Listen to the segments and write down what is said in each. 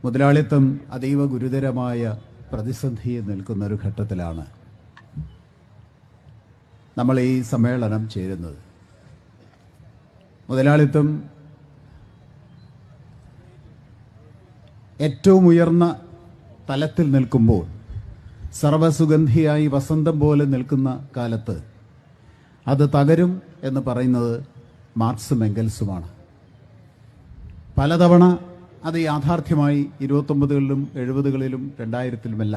മുതലാളിത്തം അതീവ ഗുരുതരമായ പ്രതിസന്ധിയിൽ നിൽക്കുന്നൊരു ഘട്ടത്തിലാണ് നമ്മൾ ഈ സമ്മേളനം ചേരുന്നത്. മുതലാളിത്തം ഏറ്റവും ഉയർന്ന തലത്തിൽ നിൽക്കുമ്പോൾ, സർവസുഗന്ധിയായി വസന്തം പോലെ നിൽക്കുന്ന കാലത്ത് അത് തകരും എന്ന് പറയുന്നത് മാർക്സും എംഗൽസുമാണ്. പലതവണ അത് യാഥാർത്ഥ്യമായി 19കളിലും 70കളിലും 2000-ലുമല്ല.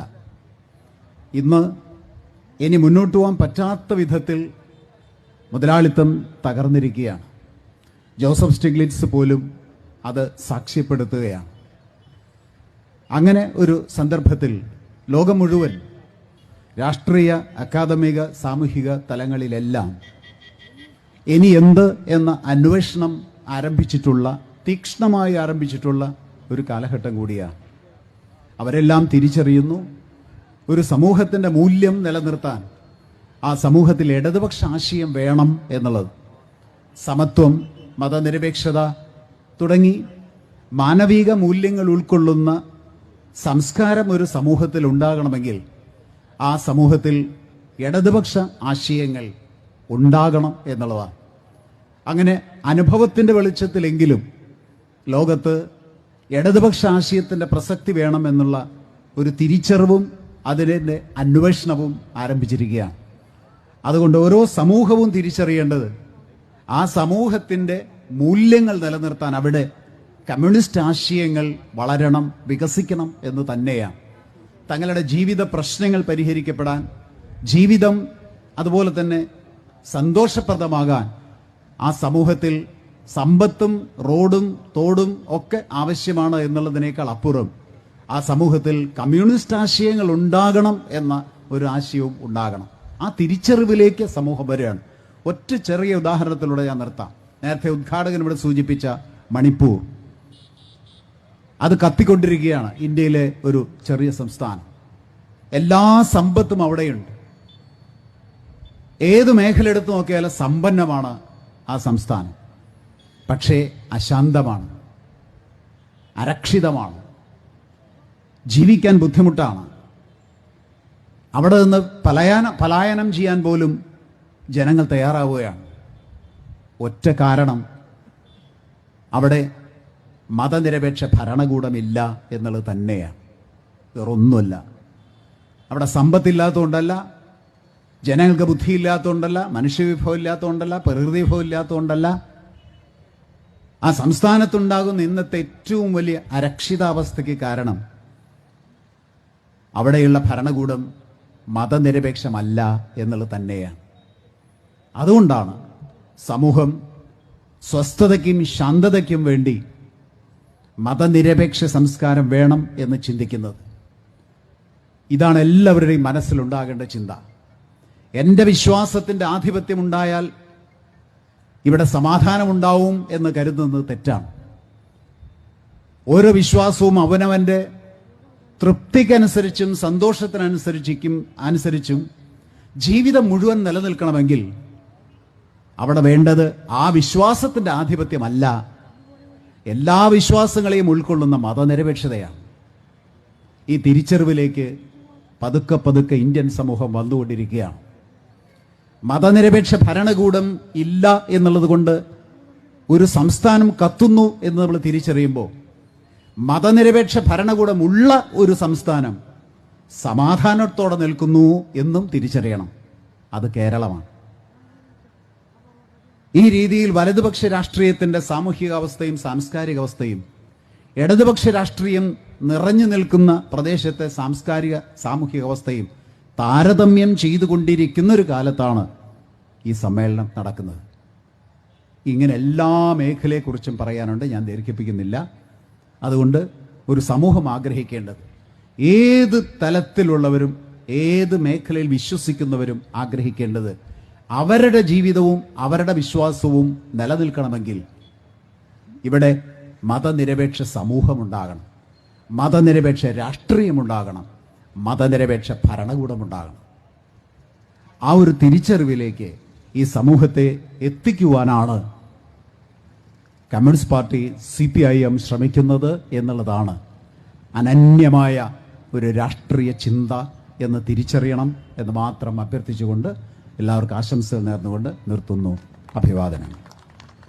ഇനി മുന്നോട്ട് പോകാൻ പറ്റാത്ത വിധത്തിൽ മുതലാളിത്തം തകർന്നിരിക്കുകയാണ്. ജോസഫ് സ്റ്റിഗ്ലിറ്റ്സ് പോലും അത് സാക്ഷ്യപ്പെടുത്തുകയാണ്. അങ്ങനെ ഒരു സന്ദർഭത്തിൽ ലോകം മുഴുവൻ രാഷ്ട്രീയ, അക്കാദമിക, സാമൂഹിക തലങ്ങളിലെല്ലാം ഇനി എന്ത് എന്ന അന്വേഷണം തീക്ഷ്ണമായി ആരംഭിച്ചിട്ടുള്ള ഒരു കാലഘട്ടം കൂടിയാണ്. അവരെല്ലാം തിരിച്ചറിയുന്നു, ഒരു സമൂഹത്തിൻ്റെ മൂല്യം നിലനിർത്താൻ ആ സമൂഹത്തിൽ ഇടതുപക്ഷ ആശയം വേണം എന്നുള്ളത്. സമത്വം, മതനിരപേക്ഷത തുടങ്ങി മാനവിക മൂല്യങ്ങൾ ഉൾക്കൊള്ളുന്ന സംസ്കാരം ഒരു സമൂഹത്തിൽ ഉണ്ടാകണമെങ്കിൽ ആ സമൂഹത്തിൽ ഇടതുപക്ഷ ആശയങ്ങൾ ഉണ്ടാകണം എന്നുള്ളതാണ്. അങ്ങനെ അനുഭവത്തിൻ്റെ വെളിച്ചത്തിലെങ്കിലും ലോകത്ത് ഇടതുപക്ഷ ആശയത്തിൻ്റെ പ്രസക്തി വേണമെന്നുള്ള ഒരു തിരിച്ചറിവും അതിൻ്റെ അന്വേഷണവും ആരംഭിച്ചിരിക്കുകയാണ്. അതുകൊണ്ട് ഓരോ സമൂഹവും തിരിച്ചറിയേണ്ടത് ആ സമൂഹത്തിൻ്റെ മൂല്യങ്ങൾ നിലനിർത്താൻ അവിടെ കമ്മ്യൂണിസ്റ്റ് ആശയങ്ങൾ വളരണം, വികസിക്കണം എന്ന് തന്നെയാണ്. തങ്ങളുടെ ജീവിത പ്രശ്നങ്ങൾ പരിഹരിക്കപ്പെടാൻ, ജീവിതം അതുപോലെ തന്നെ സന്തോഷപ്രദമാകാൻ ആ സമൂഹത്തിൽ സമ്പത്തും റോഡും തോടും ഒക്കെ ആവശ്യമാണ് എന്നുള്ളതിനേക്കാൾ അപ്പുറം ആ സമൂഹത്തിൽ കമ്മ്യൂണിസ്റ്റ് ആശയങ്ങൾ ഉണ്ടാകണം എന്ന ഒരു ആശയവും ഉണ്ടാകണം. ആ തിരിച്ചറിവിലേക്ക് സമൂഹം വരികയാണ്. ഒറ്റ ചെറിയ ഉദാഹരണത്തിലൂടെ ഞാൻ നിർത്താം. നേരത്തെ ഉദ്ഘാടകൻ ഇവിടെ സൂചിപ്പിച്ച മണിപ്പൂർ, അത് കത്തിക്കൊണ്ടിരിക്കുകയാണ്. ഇന്ത്യയിലെ ഒരു ചെറിയ സംസ്ഥാനം. എല്ലാ സമ്പത്തും അവിടെയുണ്ട്. ഏത് മേഖല എടുത്തു നോക്കിയാലും സമ്പന്നമാണ് ആ സംസ്ഥാനം. പക്ഷേ അശാന്തമാണ്, അരക്ഷിതമാണ്, ജീവിക്കാൻ ബുദ്ധിമുട്ടാണ്. അവിടെ നിന്ന് പലായനം ചെയ്യാൻ പോലും ജനങ്ങൾ തയ്യാറാവുകയാണ്. ഒറ്റ കാരണം, അവിടെ മതനിരപേക്ഷ ഭരണകൂടമില്ല എന്നുള്ളത് തന്നെയാണ്. വേറൊന്നുമല്ല. അവിടെ സമ്പത്തില്ലാത്തതുകൊണ്ടല്ല, ജനങ്ങൾക്ക് ബുദ്ധിയില്ലാത്തതുകൊണ്ടല്ല, മനുഷ്യവിഭവം ഇല്ലാത്തതുകൊണ്ടല്ല, പ്രകൃതി വിഭവം ഇല്ലാത്തതുകൊണ്ടല്ല. ആ സംസ്ഥാനത്തുണ്ടാകുന്ന ഇന്നത്തെ ഏറ്റവും വലിയ അരക്ഷിതാവസ്ഥയ്ക്ക് കാരണം അവിടെയുള്ള ഭരണകൂടം മതനിരപേക്ഷമല്ല എന്നുള്ളത് തന്നെയാണ്. അതുകൊണ്ടാണ് സമൂഹം സ്വസ്ഥതയ്ക്കും ശാന്തതയ്ക്കും വേണ്ടി മതനിരപേക്ഷ സംസ്കാരം വേണം എന്ന് ചിന്തിക്കുന്നത്. ഇതാണ് എല്ലാവരുടെയും മനസ്സിലുണ്ടാകേണ്ട ചിന്ത. എൻ്റെ വിശ്വാസത്തിൻ്റെ ആധിപത്യമുണ്ടായാൽ ഇവിടെ സമാധാനമുണ്ടാവും എന്ന് കരുതുന്നത് തെറ്റാണ്. ഓരോ വിശ്വാസവും അവനവൻ്റെ തൃപ്തിക്കനുസരിച്ചും സന്തോഷത്തിനനുസരിച്ചും ജീവിതം മുഴുവൻ നിലനിൽക്കണമെങ്കിൽ അവിടെ വേണ്ടത് ആ വിശ്വാസത്തിൻ്റെ ആധിപത്യമല്ല, എല്ലാ വിശ്വാസങ്ങളെയും ഉൾക്കൊള്ളുന്ന മതനിരപേക്ഷതയാണ്. ഈ തിരിച്ചറിവിലേക്ക് പതുക്കെ പതുക്കെ ഇന്ത്യൻ സമൂഹം വന്നുകൊണ്ടിരിക്കുകയാണ്. മതനിരപേക്ഷ ഭരണകൂടം ഇല്ല എന്നുള്ളത് കൊണ്ട് ഒരു സംസ്ഥാനം കത്തുന്നു എന്ന് നമ്മൾ തിരിച്ചറിയുമ്പോൾ, മതനിരപേക്ഷ ഭരണകൂടമുള്ള ഒരു സംസ്ഥാനം സമാധാനത്തോടെ നിൽക്കുന്നു എന്നും തിരിച്ചറിയണം. അത് കേരളമാണ്. ഈ രീതിയിൽ വലതുപക്ഷ രാഷ്ട്രീയത്തിൻ്റെ സാമൂഹിക അവസ്ഥയും സാംസ്കാരിക അവസ്ഥയും ഇടതുപക്ഷ രാഷ്ട്രീയം നിറഞ്ഞു നിൽക്കുന്ന പ്രദേശത്തെ സാമൂഹിക അവസ്ഥയും താരതമ്യം ചെയ്തുകൊണ്ടിരിക്കുന്ന ഒരു കാലത്താണ് ഈ സമ്മേളനം നടക്കുന്നത്. ഇങ്ങനെ എല്ലാ മേഖലയെക്കുറിച്ചും പറയാനുണ്ട്, ഞാൻ ദീർഘിപ്പിക്കുന്നില്ല. അതുകൊണ്ട് ഒരു സമൂഹം ആഗ്രഹിക്കേണ്ടത്, ഏത് തലത്തിലുള്ളവരും ഏത് മേഖലയിൽ വിശ്വസിക്കുന്നവരും ആഗ്രഹിക്കേണ്ടത്, അവരുടെ ജീവിതവും അവരുടെ വിശ്വാസവും നിലനിൽക്കണമെങ്കിൽ ഇവിടെ മതനിരപേക്ഷ സമൂഹമുണ്ടാകണം, മതനിരപേക്ഷ രാഷ്ട്രീയമുണ്ടാകണം, മതനിരപേക്ഷ ഭരണകൂടമുണ്ടാകണം. ആ ഒരു തിരിച്ചറിവിലേക്ക് ഈ സമൂഹത്തെ എത്തിക്കുവാനാണ് കമ്മ്യൂണിസ്റ്റ് പാർട്ടി CPIM ശ്രമിക്കുന്നത് എന്നുള്ളതാണ് അനന്യമായ ഒരു രാഷ്ട്രീയ ചിന്ത എന്ന് തിരിച്ചറിയണം എന്ന് മാത്രം അഭ്യർത്ഥിച്ചുകൊണ്ട് എല്ലാവർക്കും ആശംസകൾ നേർന്നുകൊണ്ട് നിർത്തുന്നു. അഭിവാദനം.